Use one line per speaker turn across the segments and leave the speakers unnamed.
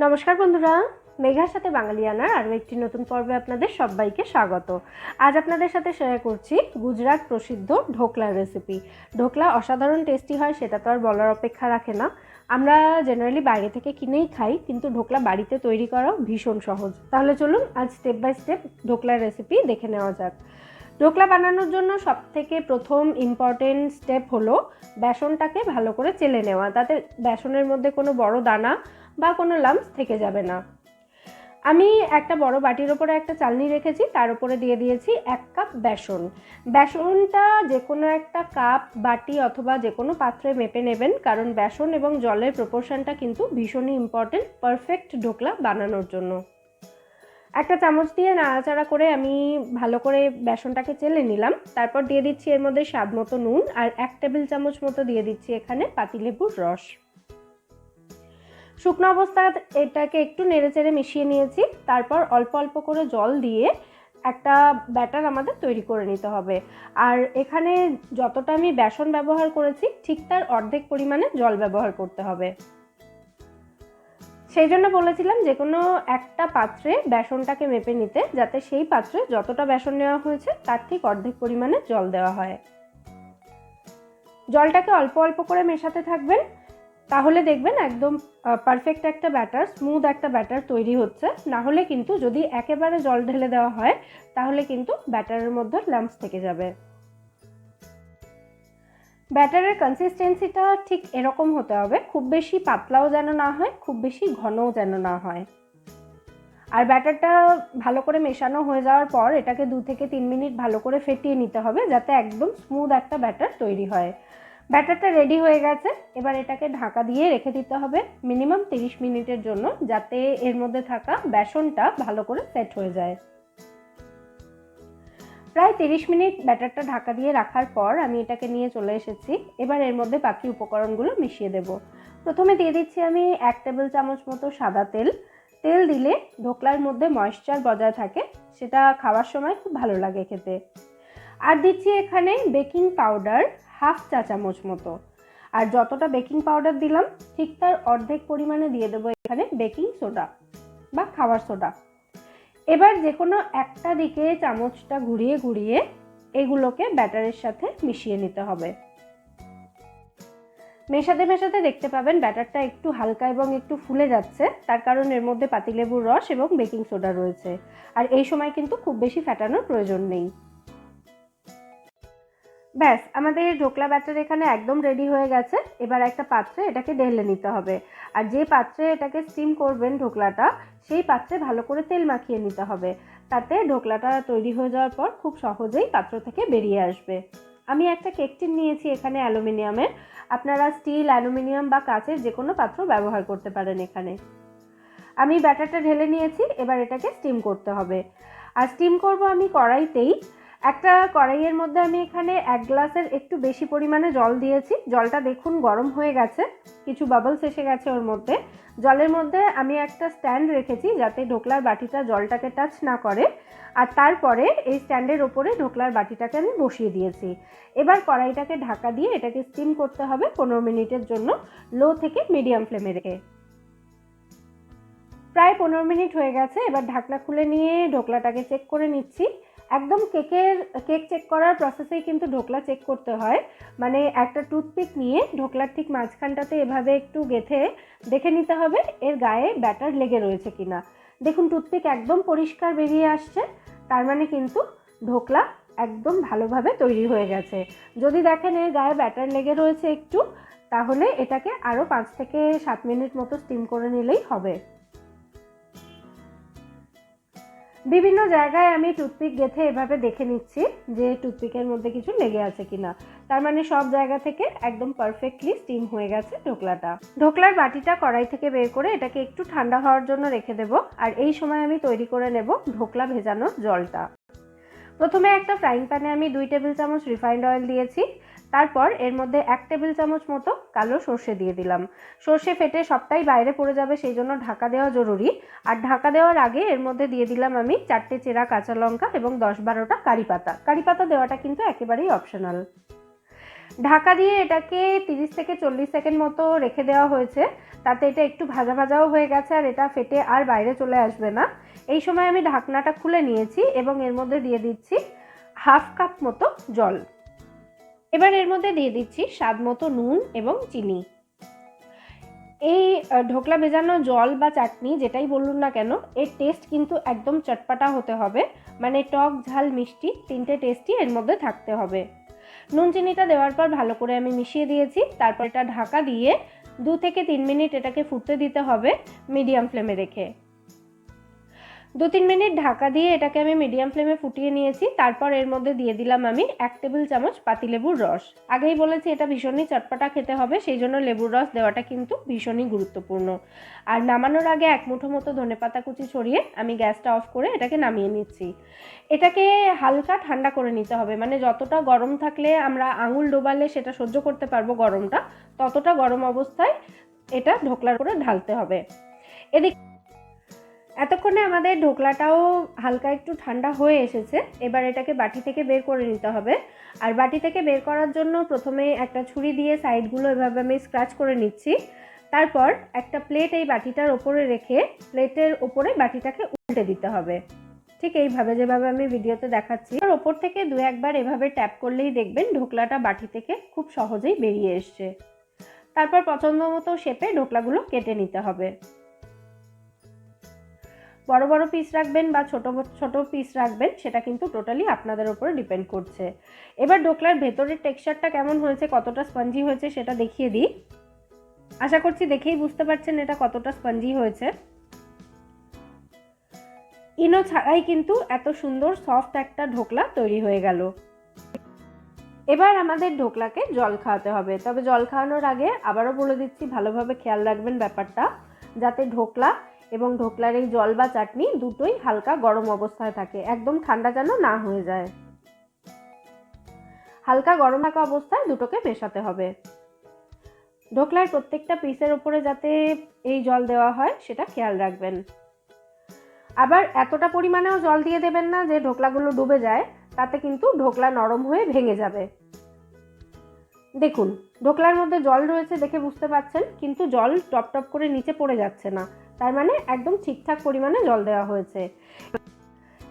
নমস্কার বন্ধুরা, মেঘার সাথে বাঙালিয়ানার আরও একটি নতুন পর্বে আপনাদের সবাইকে স্বাগত। আজ আপনাদের সাথে শেয়ার করছি গুজরাট প্রসিদ্ধ ঢোকলার রেসিপি। ঢোকলা অসাধারণ টেস্টি হয়, সেটা তো আর বলার অপেক্ষা রাখে না। আমরা জেনারেলি বাইরে থেকে কিনেই খাই, কিন্তু ঢোকলা বাড়িতে তৈরি করাও ভীষণ সহজ। তাহলে চলুন আজ স্টেপ বাই স্টেপ ঢোকলার রেসিপি দেখে নেওয়া যাক। ঢোকলা বানানোর জন্য সবথেকে প্রথম ইম্পর্টেন্ট স্টেপ হলো বেসনটাকে ভালো করে চেলে নেওয়া, তাতে বেসনের মধ্যে কোনো বড় দানা বা কোনো লাম্পস থেকে যাবে না। আমি একটা বড় বাটির ওপরে একটা চালনি রেখেছি, তার উপরে দিয়ে দিয়েছি 1 কাপ বেসন। বেসনটা যে কোনো একটা কাপ, বাটি অথবা যে কোনো পাত্রে মেপে নেবেন, কারণ বেসন এবং জলের প্রপোর্শনটা কিন্তু ভীষণই ইম্পর্টেন্ট পারফেক্ট ঢোকলা বানানোর জন্য। একটা চামচ দিয়ে নাড়াচাড়া করে আমি ভালো করে বেসনটাকে চেলে নিলাম। তারপর দিয়ে দিচ্ছি এর মধ্যে স্বাদ মতো নুন, আর 1 টেবিল চামচ মতো দিয়ে দিচ্ছি এখানে পাতিলেবুর রস। শুকনো অবস্থায় এটাকে একটু নেড়েচেড়ে মিশিয়ে নিয়েছি। তারপর অল্প অল্প করে জল দিয়ে একটা ব্যাটার আমাদের তৈরি করে নিতে হবে। আর এখানে যতটা আমি বেসন ব্যবহার করেছি ঠিক তার অর্ধেক পরিমাণে জল ব্যবহার করতে হবে। সেই জন্য বলেছিলাম যে কোনো একটা পাত্রে বেসনটাকে মেপে নিতে, যাতে সেই পাত্রে যতটা বেসন নেওয়া হয়েছে তার ঠিক অর্ধেক পরিমাণে জল দেওয়া হয়। জলটাকে অল্প অল্প করে মেশাতে থাকবেন, তাহলে দেখবেন একদম পারফেক্ট একটা ব্যাটার, স্মুথ একটা ব্যাটার তৈরি হচ্ছে। না হলে কিন্তু যদি একেবারে জল ঢেলে দেওয়া হয় তাহলে কিন্তু ব্যাটারের মধ্যে লাম্পস থেকে যাবে। ব্যাটারের কনসিস্টেন্সিটা ঠিক এরকম হতে হবে, খুব বেশি পাতলাও যেন না হয়, খুব বেশি ঘনও যেন না হয়। আর ব্যাটারটা ভালো করে মেশানো হয়ে যাওয়ার পর এটাকে 2 থেকে 3 মিনিট ভালো করে ফেটিয়ে নিতে হবে, যাতে একদম স্মুথ একটা ব্যাটার তৈরি হয়। ব্যাটারটা রেডি হয়ে গেছে, এবার এটাকে ঢাকা দিয়ে রেখে দিতে হবে মিনিমাম 30 মিনিটের জন্য, যাতে এর মধ্যে থাকা বেসনটা ভালো করে সেট হয়ে যায়। প্রায় 30 মিনিট ব্যাটারটা ঢাকা দিয়ে রাখার পর আমি এটাকে নিয়ে চলে এসেছি। এবার এর মধ্যে বাকি উপকরণগুলো মিশিয়ে দেব। প্রথমে দিয়ে দিচ্ছি আমি 1 টেবিল চামচ মতো সাদা তেল। তেল দিলে ঢোকলার মধ্যে ময়েশ্চার বজায় থাকে, সেটা খাওয়ার সময় খুব ভালো লাগে খেতে। আর দিচ্ছি এখানে বেকিং পাউডার 1/2 চা চামচ মতো। আর যতটা বেকিং পাউডার দিলাম ঠিক তার অর্ধেক পরিমাণে দিয়ে দেবো এখানে বেকিং সোডা বা খাবার সোডা। এবার যে কোনো একটা দিকে চামচটা ঘুরিয়ে ঘুরিয়ে এগুলোকে ব্যাটারের সাথে মিশিয়ে নিতে হবে। মেশাতে মেশাতে দেখতে পাবেন ব্যাটারটা একটু হালকা এবং একটু ফুলে যাচ্ছে, তার কারণ এর মধ্যে পাতিলেবুর রস এবং বেকিং সোডা রয়েছে। আর এই সময় কিন্তু খুব বেশি ফেটানোর প্রয়োজন নেই। ব্যাস, আমাদের ঢোকলা ব্যাটার এখানে একদম রেডি হয়ে গেছে। এবার একটা পাত্রে এটাকে ঢেলে নিতে হবে। আর যে পাত্রে এটাকে স্টিম করবেন ঢোকলাটা, সেই পাত্রে ভালো করে তেল মাখিয়ে নিতে হবে, তাতে ঢোকলাটা তৈরি হয়ে যাওয়ার পর খুব সহজেই পাত্র থেকে বেরিয়ে আসবে। আমি একটা কেক টিন নিয়েছি এখানে অ্যালুমিনিয়ামের, আপনারা স্টিল, অ্যালুমিনিয়াম বা কাচের যে কোনো পাত্র ব্যবহার করতে পারেন। এখানে আমি ব্যাটারটা ঢেলে নিয়েছি, এবার এটাকে স্টিম করতে হবে। আর স্টিম করব আমি কড়াইতেই। একটা কড়াইয়ের মধ্যে আমি এখানে 1 গ্লাসের একটু বেশি পরিমাণে জল দিয়েছি। জলটা দেখুন গরম হয়ে গেছে, কিছু বাবলস এসে গেছে ওর মধ্যে। জলের মধ্যে আমি একটা স্ট্যান্ড রেখেছি, যাতে ঢোকলার বাটিটা জলটাকে টাচ না করে। আর তারপরে এই স্ট্যান্ডের ওপরে ঢোকলার বাটিটাকে আমি বসিয়ে দিয়েছি। এবার কড়াইটাকে ঢাকা দিয়ে এটাকে স্টিম করতে হবে 15 মিনিটের জন্য, লো থেকে মিডিয়াম ফ্লেমে রেখে। প্রায় 15 মিনিট হয়ে গেছে। এবার ঢাকনা খুলে নিয়ে ঢোকলাটাকে চেক করে নিচ্ছি। একদম কেক চেক করার প্রসেসেই কিন্তু ঢোকলা চেক করতে হয়। মানে একটা টুথপিক নিয়ে ঢোকলার ঠিক মাঝখানটাতে এভাবে একটু গেঁথে দেখে নিতে হবে এর গায়ে ব্যাটার লেগে রয়েছে কিনা। দেখুন টুথপিক একদম পরিষ্কার বেরিয়ে আসছে, তার মানে কিন্তু ঢোকলা একদম ভালোভাবে তৈরি হয়ে গেছে। যদি দেখেন এর গায়ে ব্যাটার লেগে রয়েছে একটু, তাহলে এটাকে আরও 5 থেকে 7 মিনিট মতো স্টিম করে নিলেই হবে। বিভিন্ন জায়গায় আমি টুথপিক গেঁথে এভাবে দেখে নিচ্ছি যে টুথপিকের মধ্যে কিছু লেগে আছে কিনা। তার মানে সব জায়গা থেকে একদম পারফেক্টলি স্টিম হয়ে গেছে ঢোকলাটা। ঢোকলার বাটিটা কড়াই থেকে বের করে এটাকে একটু ঠান্ডা হওয়ার জন্য রেখে দেব। আর এই সময় আমি তৈরি করে নেব ঢোকলা ভেজানোর জলটা। প্রথমে একটা ফ্রাইং প্যানে আমি 2 টেবিল চামচ রিফাইন্ড অয়েল দিয়েছি। তারপর এর মধ্যে 1 টেবিল চামচ মতো কালো সর্ষে দিয়ে দিলাম। সর্ষে ফেটে সবটাই বাইরে পড়ে যাবে, সেই জন্য ঢাকা দেওয়া জরুরি। আর ঢাকা দেওয়ার আগে এর মধ্যে দিয়ে দিলাম আমি 4টে চেরা কাঁচা লঙ্কা এবং 10-12টা কারি পাতা। কারি পাতা দেওয়াটা কিন্তু একেবারেই অপশনাল। ঢাকা দিয়ে এটাকে 30 থেকে 40 সেকেন্ড মতো রেখে দেওয়া হয়েছে, তাতে এটা একটু ভাজা ভাজাও হয়ে গেছে আর এটা ফেটে আর বাইরে চলে আসবে না। এই সময় আমি ঢাকনাটা খুলে নিয়েছি এবং এর মধ্যে দিয়ে দিচ্ছি হাফ কাপ মতো জল। এবার এর মধ্যে দিয়ে দিচ্ছি স্বাদ মতো নুন এবং চিনি। এই ঢোকলা ভেজানো জল বা চাটনি যেটাই বলুন না কেন, এর টেস্ট কিন্তু একদম চটপাটা হতে হবে, মানে টক ঝাল মিষ্টি তিনটে টেস্টই এর মধ্যে থাকতে হবে। নুন চিনিটা দেওয়ার পর ভালো করে আমি মিশিয়ে দিয়েছি। তারপর এটা ঢাকা দিয়ে 2 থেকে 3 মিনিট এটাকে ফুটতে দিতে হবে মিডিয়াম ফ্লেমে রেখে। 2-3 মিনিট ঢাকা দিয়ে এটাকে আমি মিডিয়াম ফ্লেমে ফুটিয়ে নিয়েছি। তারপর এর মধ্যে দিয়ে দিলাম আমি 1 টেবিল চামচ পাতিলেবুর রস। আগেই বলেছি এটা ভীষণই চটপাটা খেতে হবে, সেই জন্য লেবুর রস দেওয়াটা কিন্তু ভীষণই গুরুত্বপূর্ণ। আর নামানোর আগে 1 মুঠো মতো ধনেপাতা কুচি ছড়িয়ে আমি গ্যাসটা অফ করে এটাকে নামিয়ে নিচ্ছি। এটাকে হালকা ঠান্ডা করে নিতে হবে, মানে যতটা গরম থাকলে আমরা আঙুল ডোবালে সেটা সহ্য করতে পারবো গরমটা, ততটা গরম অবস্থায় এটা ঢোকলার করে ঢালতে হবে। এদিকে এতক্ষণে আমাদের ঢোকলাটাও হালকা একটু ঠান্ডা হয়ে এসেছে। এবার এটাকে বাটি থেকে বের করে নিতে হবে। আর বাটি থেকে বের করার জন্য প্রথমে একটা ছুরি দিয়ে সাইডগুলো এভাবে আমি স্ক্র্যাচ করে নিচ্ছি। তারপর একটা প্লেট এই বাটিটার ওপরে রেখে প্লেটের ওপরে বাটিটাকে উল্টে দিতে হবে, ঠিক এইভাবে যেভাবে আমি ভিডিওতে দেখাচ্ছি। আর ওপর থেকে 2-1 বার এভাবে ট্যাপ করলেই দেখবেন ঢোকলাটা বাটি থেকে খুব সহজেই বেরিয়ে এসছে। তারপর পছন্দ মতো শেপে ঢোকলাগুলো কেটে নিতে হবে। বড় বড় পিস রাখবেন বা ছোট পিস রাখবেন সেটা কিন্তু টোটালি আপনাদের উপরে ডিপেন্ড করছে। এবার ঢোকলার ভেতরের টেক্সচারটা কেমন হয়েছে, কতটা স্পঞ্জি হয়েছে সেটা দেখিয়ে দিই। আশা করছি দেখেই বুঝতে পারছেন এটা কতটা স্পঞ্জি হয়েছে। ইনো ছাড়াই কিন্তু এত সুন্দর সফট একটা ঢোকলা তৈরি হয়ে গেল। এবার আমাদের ঢোকলাকে জল খাওয়াতে হবে, তবে জল খাওয়ানোর আগে আবারও বলে দিচ্ছি ভালোভাবে খেয়াল রাখবেন ব্যাপারটা, যাতে ঢোকলা এবং ঢোকলার এই জল বা চাটনি দুটোই হালকা গরম অবস্থায় থাকে, একদম ঠান্ডা যেন না হয়ে যায়। হালকা গরম থাকা অবস্থায় দুটোকে মেশাতে হবে। ঢোকলার প্রত্যেকটা পিসের ওপরে যাতে এই জল দেওয়া হয় সেটা খেয়াল রাখবেন। আবার এতটা পরিমাণেও জল দিয়ে দেবেন না যে ঢোকলাগুলো ডুবে যায়, তাতে কিন্তু ঢোকলা নরম হয়ে ভেঙে যাবে। দেখুন ঢোকলার মধ্যে জল রয়েছে দেখে বুঝতে পারছেন, কিন্তু জল টপ টপ করে নিচে পড়ে যাচ্ছে না, তার মানে একদম ঠিকঠাক পরিমাণে জল দেওয়া হয়েছে।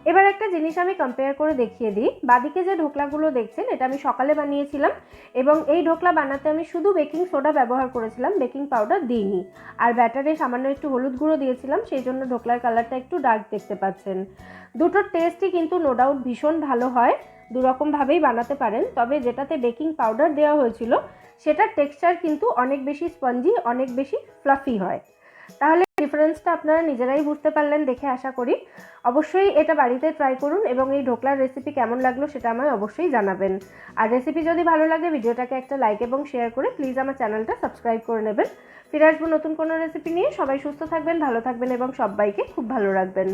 এবার একটা জিনিস আমি কম্পেয়ার করে দেখিয়ে দিই। বাদিকে যে ঢোকলাগুলো দেখছেন এটা আমি সকালে বানিয়েছিলাম এবং এই ঢোকলা বানাতে আমি শুধু বেকিং সোডা ব্যবহার করেছিলাম, বেকিং পাউডার দিইনি। আর ব্যাটারে সামান্য একটু হলুদ গুঁড়ো দিয়েছিলাম, সেই জন্য ঢোকলার কালারটা একটু ডার্ক দেখতে পাচ্ছেন। দুটোর টেস্টই কিন্তু নো ডাউট ভীষণ ভালো হয়, দুরকমভাবেই বানাতে পারেন। তবে যেটাতে বেকিং পাউডার দেওয়া হয়েছিল সেটার টেক্সচার কিন্তু অনেক বেশি স্পঞ্জি, অনেক বেশি ফ্লাফি হয়। তাহলে ডিফারেন্সটা আপনারা নিজেরাই বুঝতে পারলেন দেখে আশা করি। অবশ্যই এটা বাড়িতে ট্রাই করুন এবং এই ঢোকলার রেসিপি কেমন লাগলো সেটা আমায় অবশ্যই জানাবেন। আর রেসিপি যদি ভালো লাগে ভিডিওটাকে একটা লাইক এবং শেয়ার করে প্লিজ আমার চ্যানেলটা সাবস্ক্রাইব করে নেবেন। ফিরে আসবো নতুন কোনো রেসিপি নিয়ে। সবাই সুস্থ থাকবেন, ভালো থাকবেন এবং সবাইকে খুব ভালো রাখবেন।